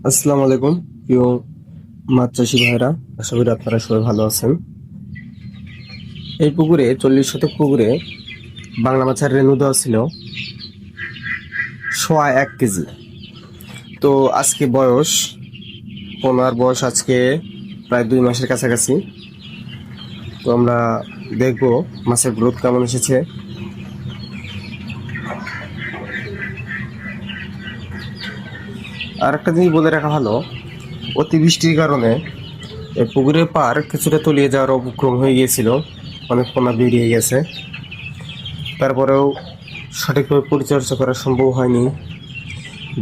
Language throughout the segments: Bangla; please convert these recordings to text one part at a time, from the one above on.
আসসালামু আলাইকুম প্রিয় মাছ চাষি ভাইরা, আশা করি আপনারা সবাই ভালো আছেন। এই পুকুরে 40 শতক পুকুরে বাংলা মাছের রেণু দেওয়া ছিল 1.1 কেজি। তো আজকে বয়স পোনার বয়স আজকে প্রায় 2 মাসের কাছাকাছি। তো আমরা দেখবো মাছের গ্রোথ কেমন এসেছে। আর একটা জিনিস বলে রাখা ভালো, অতিবৃষ্টির কারণে এই পুকুরের পার কিছুটা তলিয়ে যাওয়ার উপক্রম হয়ে গিয়েছিল, অনেক পোনা বেরিয়ে গেছে। তারপরেও সঠিকভাবে পরিচর্যা করা সম্ভব হয়নি,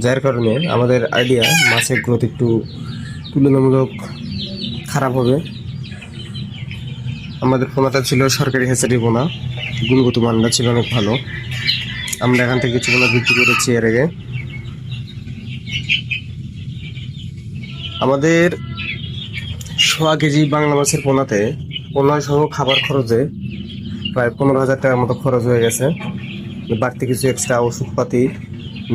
যার কারণে আমাদের আইডিয়া মাছের গ্রোথ একটু তুলনামূলক খারাপ হবে। আমাদের পোনাটা ছিল সরকারি হ্যাচারি পোনা, গুণগত মানটা ছিল অনেক ভালো। আমরা এখান থেকে কিছু পোনা বিক্রি করেছি এর আগে। আমাদের 1.5 কেজি বাংলা মাছের পোনাতে পোনা সহ খাবার খরচে প্রায় 15,000 টাকার মতো খরচ হয়ে গেছে। বাড়তি কিছু এক্সট্রা ওষুধপাতি,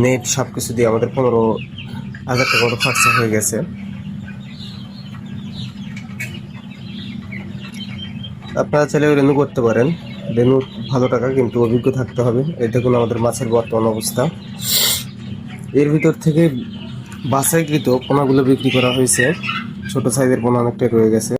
নেট সব কিছু দিয়ে আমাদের 15,000 টাকা মতো খরচা হয়ে গেছে। আপনারা চাইলে রেনু করতে পারেন। রেনু ভালো টাকা, কিন্তু অভিজ্ঞ থাকতে হবে। এই দেখুন আমাদের মাছের বর্তমান অবস্থা। এর ভিতর থেকে বাছাইকৃত পোনাগুলো বিক্রি করা হয়েছে। ছোট সাইজের পোনা অনেকটাই রয়ে গেছে।